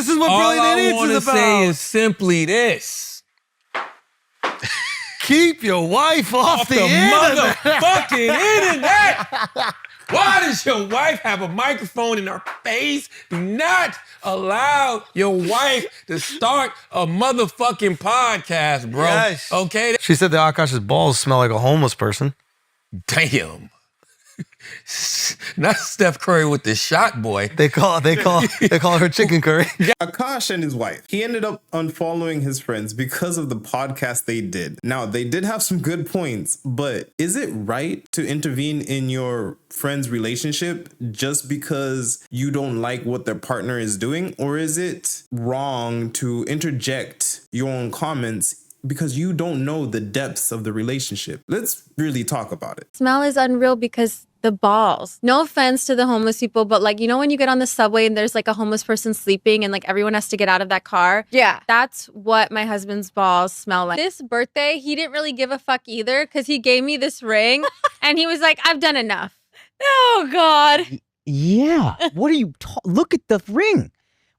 This is what All Brilliant I Idiots want to is about. say is simply this. Keep your wife off the internet. motherfucking internet. Why does your wife have a microphone in her face? Do not allow your wife to start a motherfucking podcast, bro. Yes. Okay? She said that Akaash's balls smell like a homeless person. Damn. Not Steph Curry with the shot, boy. They call her chicken curry. Akaash and his wife, he ended up unfollowing his friends because of the podcast they did. Now, they did have some good points, but is it right to intervene in your friend's relationship just because you don't like what their partner is doing? Or is it wrong to interject your own comments because you don't know the depths of the relationship? Let's really talk about it. Smell is unreal because the balls. No offense to the homeless people, but like, you know, when you get on the subway and there's like a homeless person sleeping and like everyone has to get out of that car? Yeah. That's what my husband's balls smell like. This birthday, he didn't really give a fuck either because he gave me this ring and he was like, I've done enough. Oh, God. Yeah. What are you look at the ring.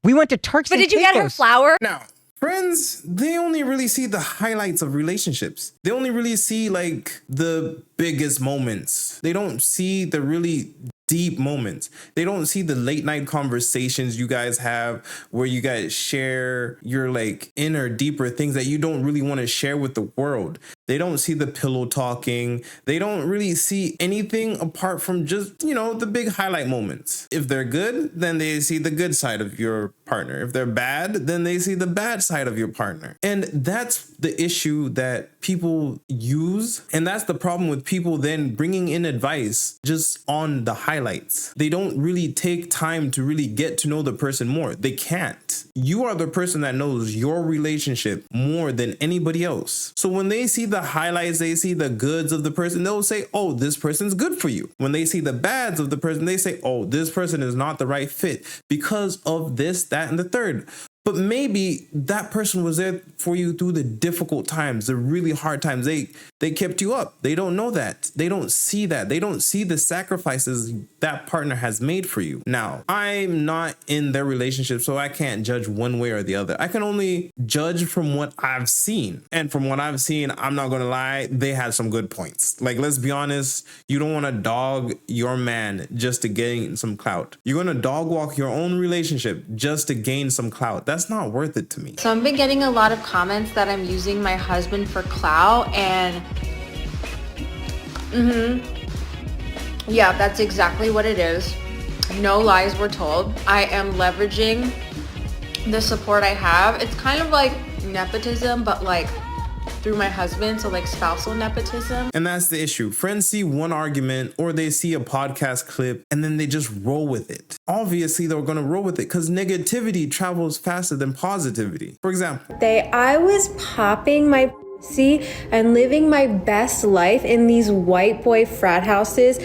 We went to Turks But and did you get her Caicos. flower? Now, friends, they only really see the highlights of relationships. They only really see like the biggest moments. They don't see the really deep moments. They don't see the late night conversations you guys have where you guys share your like inner, deeper things that you don't really want to share with the world. They don't see the pillow talking. They don't really see anything apart from just, you know, the big highlight moments. If they're good, then they see the good side of your partner. If they're bad, then they see the bad side of your partner. And that's the issue that people use. And that's the problem with people then bringing in advice just on the highlights. They don't really take time to really get to know the person more. They can't. You are the person that knows your relationship more than anybody else. So when they see the highlights, they see the goods of the person, they'll say, oh, this person's good for you. When they see the bads of the person, they say, oh, this person is not the right fit because of this, that, and the third. But maybe that person was there for you through the difficult times, the really hard times. They kept you up. They don't know that. They don't see that. They don't see the sacrifices that partner has made for you. Now, I'm not in their relationship, so I can't judge one way or the other. I can only judge from what I've seen. And from what I've seen, I'm not going to lie, they had some good points. Like, let's be honest, you don't want to dog your man just to gain some clout. You're going to dog walk your own relationship just to gain some clout. That's not worth it to me. So I've been getting a lot of comments that I'm using my husband for clout and yeah, that's exactly what it is. No lies were told. I am leveraging the support I have. It's kind of like nepotism, but like through my husband, so like spousal nepotism. And that's the issue. Friends see one argument or they see a podcast clip and then they just roll with it. Obviously, they're going to roll with it because negativity travels faster than positivity. For example, I was popping my pussy and living my best life in these white boy frat houses,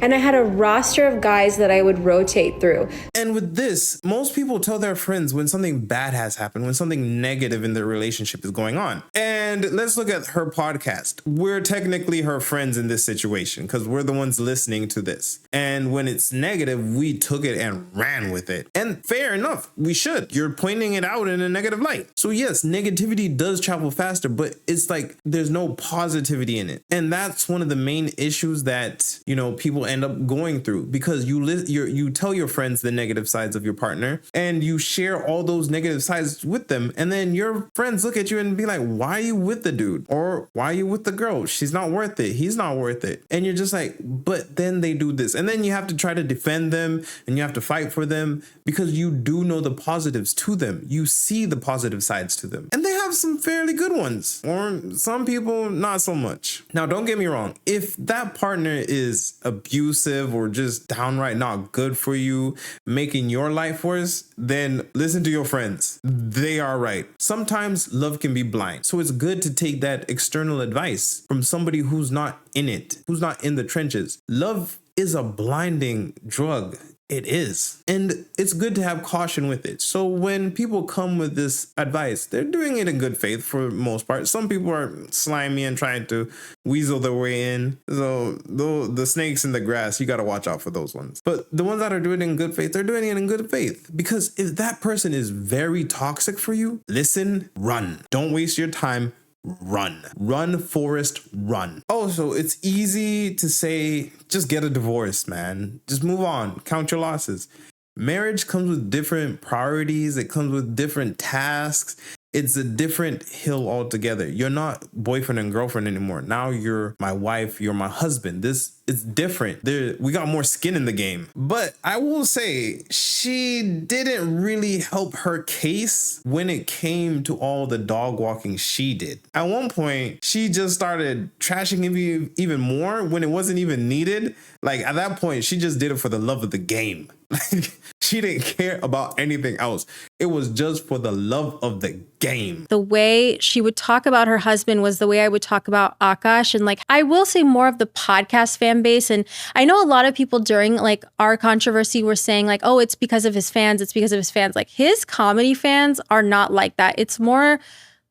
and I had a roster of guys that I would rotate through. and with this, most people tell their friends when something bad has happened, when something negative in their relationship is going on. And let's look at her podcast. We're technically her friends in this situation because we're the ones listening to this. And when it's negative, we took it and ran with it. And fair enough, we should. You're pointing it out in a negative light. So yes, negativity does travel faster, but it's like there's no positivity in it. And that's one of the main issues that, you know, people end up going through because you tell your friends the negative sides of your partner and you share all those negative sides with them. And then your friends look at you and be like, why are you with the dude? Or why are you with the girl? She's not worth it. He's not worth it. And you're just like, but then they do this. And then you have to try to defend them and you have to fight for them because you do know the positives to them. You see the positive sides to them. And they have some fairly good ones. Or some people, not so much. Now, don't get me wrong. If that partner is abusive or just downright not good for you, making your life worse, then listen to your friends. They are right. Sometimes love can be blind. So it's good to take that external advice from somebody who's not in it, who's not in the trenches. Love is a blinding drug. It is. And it's good to have caution with it. So when people come with this advice, they're doing it in good faith for the most part. Some people are slimy and trying to weasel their way in. So the snakes in the grass, you got to watch out for those ones. But the ones that are doing it in good faith, they're doing it in good faith. Because if that person is very toxic for you, listen, run. Don't waste your time. Run, Forrest, run. Also, it's easy to say, just get a divorce, man. Just move on. Count your losses. Marriage comes with different priorities. It comes with different tasks. It's a different hill altogether. You're not boyfriend and girlfriend anymore. Now you're my wife. You're my husband. It's different. We got more skin in the game. But I will say she didn't really help her case when it came to all the dog walking she did. At one point, she just started trashing him even more when it wasn't even needed. Like at that point, she just did it for the love of the game. Like she didn't care about anything else. It was just for the love of the game. The way she would talk about her husband was the way I would talk about Akaash. And like, I will say more of the podcast fan base. And I know a lot of people during like our controversy were saying like, oh, it's because of his fans. It's because of his fans. Like his comedy fans are not like that. It's more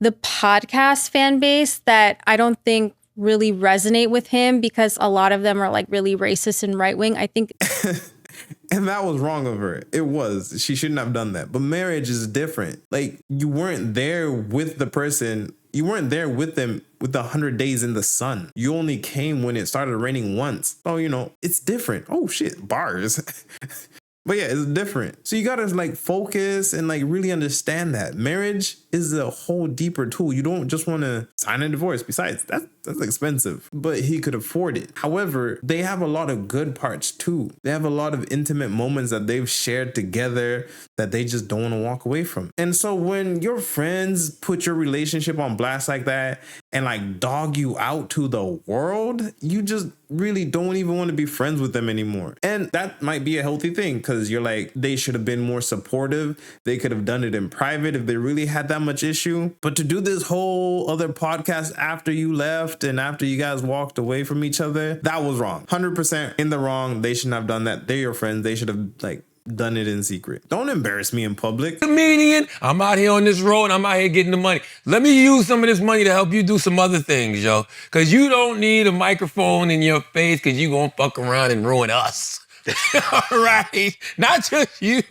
the podcast fan base that I don't think really resonate with him because a lot of them are like really racist and right wing. I think. And that was wrong of her. It was. She shouldn't have done that. But marriage is different. Like you weren't there with the person. You weren't there with them with the 100 days in the sun. You only came when it started raining once. Oh, it's different. Oh shit, bars. But yeah, it's different. So you gotta like focus and like really understand that marriage is a whole deeper tool. You don't just want to sign a divorce. Besides, that's expensive, but he could afford it. However, they have a lot of good parts too. They have a lot of intimate moments that they've shared together that they just don't want to walk away from. And so when your friends put your relationship on blast like that and like dog you out to the world, you just really don't even want to be friends with them anymore. And that might be a healthy thing because you're like, they should have been more supportive. They could have done it in private if they really had that much issue. But to do this whole other podcast after you left and after you guys walked away from each other, that was wrong. 100% in the wrong. They shouldn't have done that. They're your friends. They should have like done it in secret. Don't embarrass me in public. Comedian, I'm out here on this road and I'm out here getting the money. Let me use some of this money to help you do some other things, yo. Because you don't need a microphone in your face because you going to fuck around and ruin us. All right? Not just you,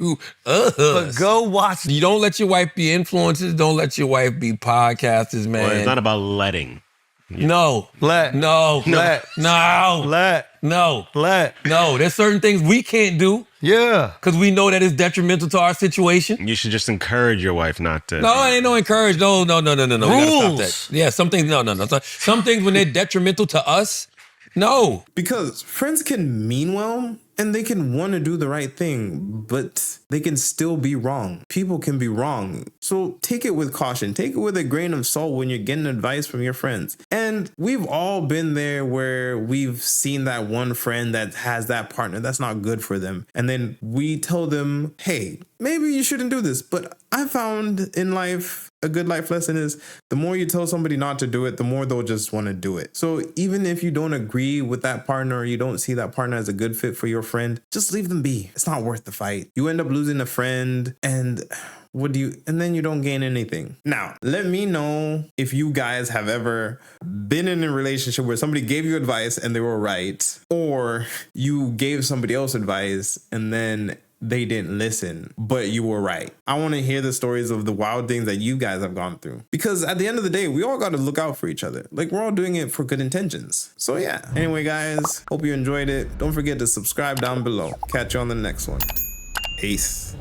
us. But go watch. You don't let your wife be influencers. Don't let your wife be podcasters, man. Well, it's not about letting. No. Let. No. Let. No. Let. No. Let. No. There's certain things we can't do. Yeah. Because we know that it's detrimental to our situation. You should just encourage your wife not to. No, ain't no encourage. No. We gotta stop that. Yeah, some things, no. Some things when they're detrimental to us, no. Because friends can mean well and they can want to do the right thing, but they can still be wrong. People can be wrong. So take it with caution. Take it with a grain of salt when you're getting advice from your friends. And we've all been there where we've seen that one friend that has that partner that's not good for them. And then we tell them, hey, maybe you shouldn't do this. But I found in life, a good life lesson is the more you tell somebody not to do it, the more they'll just want to do it. So even if you don't agree with that partner or you don't see that partner as a good fit for your friend, just leave them be. It's not worth the fight. You end up losing a friend and then you don't gain anything. Now, let me know if you guys have ever been in a relationship where somebody gave you advice and they were right, or you gave somebody else advice and then they didn't listen, but you were right. I want to hear the stories of the wild things that you guys have gone through. Because at the end of the day, we all got to look out for each other. Like, we're all doing it for good intentions. So yeah. Anyway, guys, hope you enjoyed it. Don't forget to subscribe down below. Catch you on the next one. Peace.